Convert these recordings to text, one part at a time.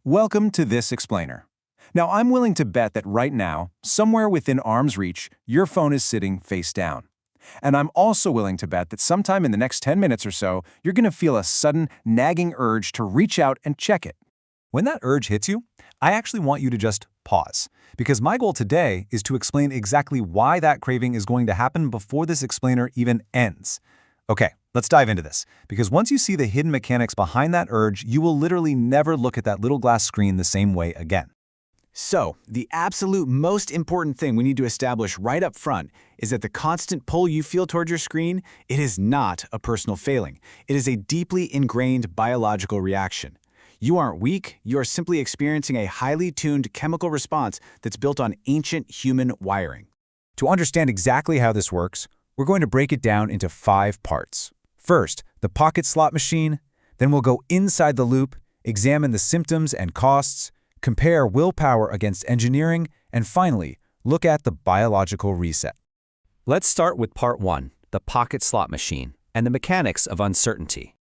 Welcome to This Explainer. Now, I'm willing to bet that right now, somewhere within arm's reach, your phone is sitting face down. And I'm also willing to bet that sometime in the next 10 minutes or so, you're going to feel a sudden, nagging urge to reach out and check it. When that urge hits you, I actually want you to just pause, because my goal today is to explain exactly why that craving is going to happen before this explainer even ends. Okay, let's dive into this, because once you see the hidden mechanics behind that urge, you will literally never look at that little glass screen the same way again. So, the absolute most important thing we need to establish right up front is that the constant pull you feel toward your screen, it is not a personal failing. It is a deeply ingrained biological reaction. You aren't weak, you are simply experiencing a highly tuned chemical response that's built on ancient human wiring. To understand exactly how this works, we're going to break it down into 5 parts. First, the pocket slot machine, then we'll go inside the loop, examine the symptoms and costs, compare willpower against engineering, and finally, look at the biological reset. Let's start with part 1, the pocket slot machine, and the mechanics of uncertainty.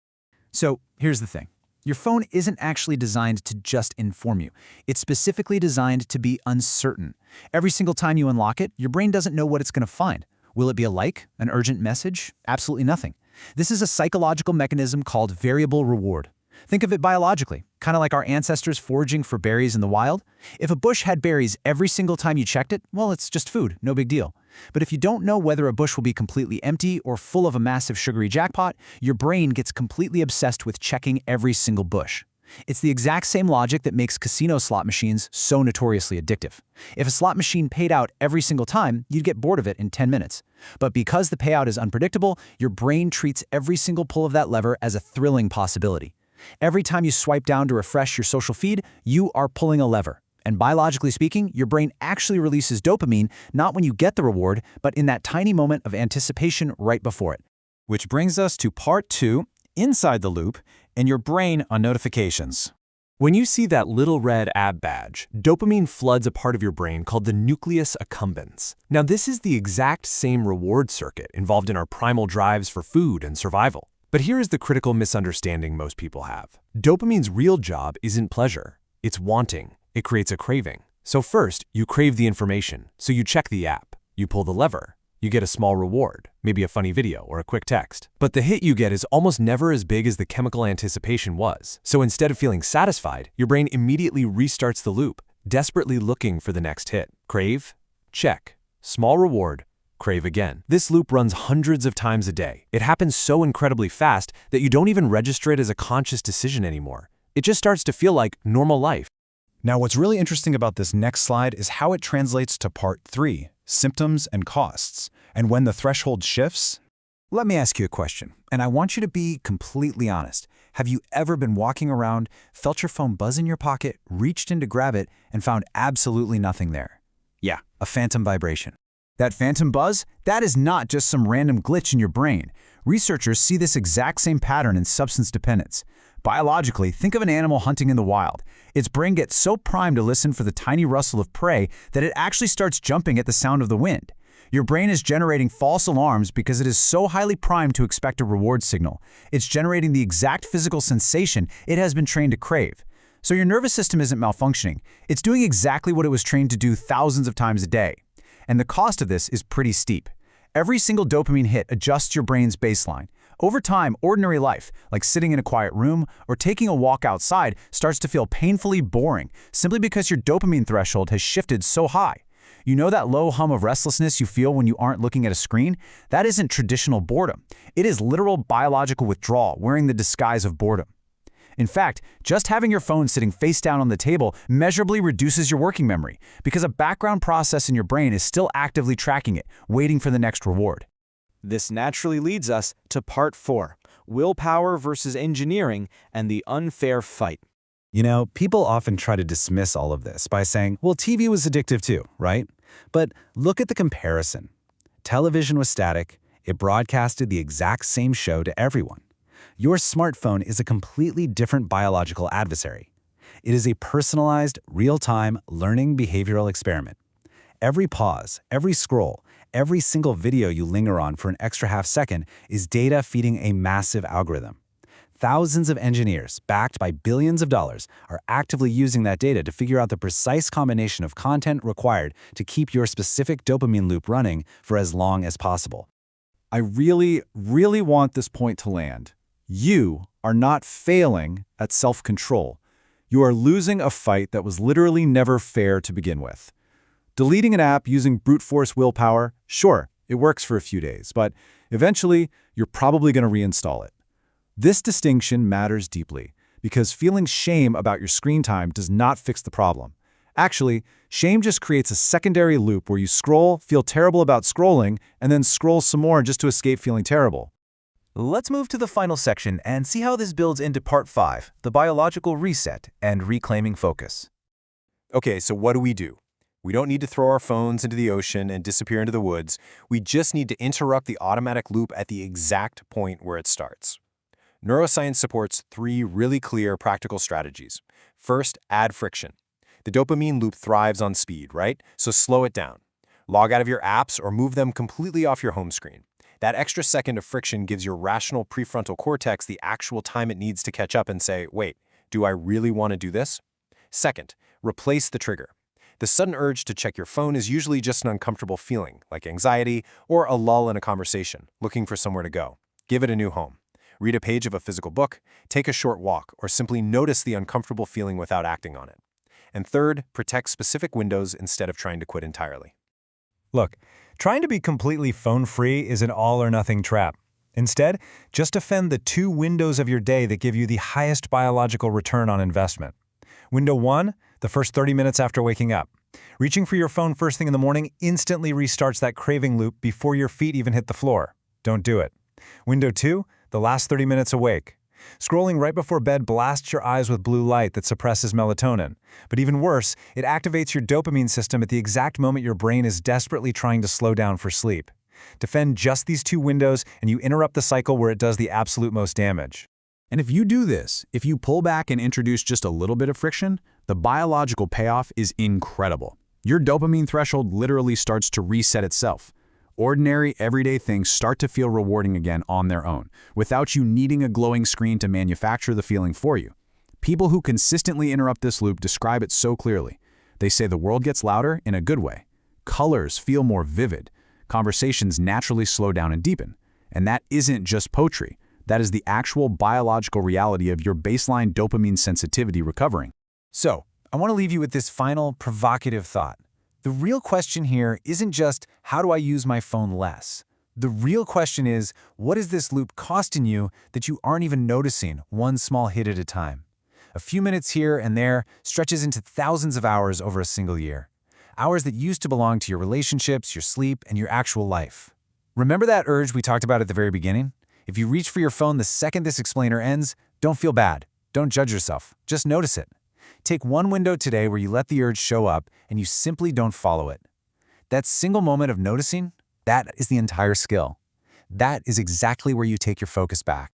So, here's the thing. Your phone isn't actually designed to just inform you. It's specifically designed to be uncertain. Every single time you unlock it, your brain doesn't know what it's going to find. Will it be a like, an urgent message? Absolutely nothing. This is a psychological mechanism called variable reward. Think of it biologically, kind of like our ancestors foraging for berries in the wild. If a bush had berries every single time you checked it, well, it's just food, no big deal. But if you don't know whether a bush will be completely empty or full of a massive sugary jackpot, your brain gets completely obsessed with checking every single bush. It's the exact same logic that makes casino slot machines so notoriously addictive. If a slot machine paid out every single time, you'd get bored of it in 10 minutes. But because the payout is unpredictable, your brain treats every single pull of that lever as a thrilling possibility. Every time you swipe down to refresh your social feed, you are pulling a lever. And biologically speaking, your brain actually releases dopamine not when you get the reward, but in that tiny moment of anticipation right before it. Which brings us to part 2, inside the loop, and your brain on notifications. When you see that little red app badge, dopamine floods a part of your brain called the nucleus accumbens. Now, this is the exact same reward circuit involved in our primal drives for food and survival. But here is the critical misunderstanding most people have. Dopamine's real job isn't pleasure. It's wanting. It creates a craving. So first, you crave the information, so you check the app. You pull the lever. You get a small reward, maybe a funny video or a quick text. But the hit you get is almost never as big as the chemical anticipation was. So instead of feeling satisfied, your brain immediately restarts the loop, desperately looking for the next hit. Crave, check, small reward, crave again. This loop runs hundreds of times a day. It happens so incredibly fast that you don't even register it as a conscious decision anymore. It just starts to feel like normal life. Now, what's really interesting about this next slide is how it translates to part 3, symptoms and costs. And when the threshold shifts, Let me ask you a question, and I want you to be completely honest. Have you ever been walking around, felt your phone buzz in your pocket, reached in to grab it, and found absolutely nothing there? Yeah, a phantom vibration. That phantom buzz? That is not just some random glitch in your brain. Researchers see this exact same pattern in substance dependence. Biologically, think of an animal hunting in the wild. Its brain gets so primed to listen for the tiny rustle of prey that it actually starts jumping at the sound of the wind. Your brain is generating false alarms because it is so highly primed to expect a reward signal. It's generating the exact physical sensation it has been trained to crave. So your nervous system isn't malfunctioning. It's doing exactly what it was trained to do thousands of times a day. And the cost of this is pretty steep. Every single dopamine hit adjusts your brain's baseline. Over time, ordinary life, like sitting in a quiet room or taking a walk outside, starts to feel painfully boring simply because your dopamine threshold has shifted so high. You know that low hum of restlessness you feel when you aren't looking at a screen? That isn't traditional boredom. It is literal biological withdrawal wearing the disguise of boredom. In fact, just having your phone sitting face down on the table measurably reduces your working memory because a background process in your brain is still actively tracking it, waiting for the next reward. This naturally leads us to part 4, willpower versus engineering and the unfair fight. You know, people often try to dismiss all of this by saying, well, TV was addictive too, right? But look at the comparison. Television was static. It broadcasted the exact same show to everyone. Your smartphone is a completely different biological adversary. It is a personalized, real-time learning behavioral experiment. Every pause, every scroll, every single video you linger on for an extra half second is data feeding a massive algorithm. Thousands of engineers, backed by billions of dollars, are actively using that data to figure out the precise combination of content required to keep your specific dopamine loop running for as long as possible. I really, really want this point to land. You are not failing at self-control. You are losing a fight that was literally never fair to begin with. Deleting an app using brute force willpower, sure, it works for a few days, but eventually you're probably going to reinstall it. This distinction matters deeply because feeling shame about your screen time does not fix the problem. Actually, shame just creates a secondary loop where you scroll, feel terrible about scrolling, and then scroll some more just to escape feeling terrible. Let's move to the final section and see how this builds into Part 5, the biological reset and reclaiming focus. Okay, so what do? We don't need to throw our phones into the ocean and disappear into the woods. We just need to interrupt the automatic loop at the exact point where it starts. Neuroscience supports 3 really clear practical strategies. First, add friction. The dopamine loop thrives on speed, right? So slow it down. Log out of your apps or move them completely off your home screen. That extra second of friction gives your rational prefrontal cortex the actual time it needs to catch up and say, wait, do I really want to do this? Second, replace the trigger. The sudden urge to check your phone is usually just an uncomfortable feeling, like anxiety or a lull in a conversation, looking for somewhere to go. Give it a new home. Read a page of a physical book, take a short walk, or simply notice the uncomfortable feeling without acting on it. And third, protect specific windows instead of trying to quit entirely. Look, trying to be completely phone-free is an all-or-nothing trap. Instead, just defend the 2 windows of your day that give you the highest biological return on investment. Window 1, the first 30 minutes after waking up. Reaching for your phone first thing in the morning instantly restarts that craving loop before your feet even hit the floor. Don't do it. Window 2, the last 30 minutes awake. Scrolling right before bed blasts your eyes with blue light that suppresses melatonin. But even worse, it activates your dopamine system at the exact moment your brain is desperately trying to slow down for sleep. Defend just these 2 windows and you interrupt the cycle where it does the absolute most damage. And if you do this, if you pull back and introduce just a little bit of friction, the biological payoff is incredible. Your dopamine threshold literally starts to reset itself. Ordinary, everyday things start to feel rewarding again on their own, without you needing a glowing screen to manufacture the feeling for you. People who consistently interrupt this loop describe it so clearly. They say the world gets louder in a good way. Colors feel more vivid. Conversations naturally slow down and deepen. And that isn't just poetry. That is the actual biological reality of your baseline dopamine sensitivity recovering. So, I want to leave you with this final provocative thought. The real question here isn't just, how do I use my phone less? The real question is, what is this loop costing you that you aren't even noticing, one small hit at a time? A few minutes here and there stretches into thousands of hours over a single year. Hours that used to belong to your relationships, your sleep, and your actual life. Remember that urge we talked about at the very beginning? If you reach for your phone the second this explainer ends, don't feel bad. Don't judge yourself. Just notice it. Take one window today where you let the urge show up and you simply don't follow it. That single moment of noticing, that is the entire skill. That is exactly where you take your focus back.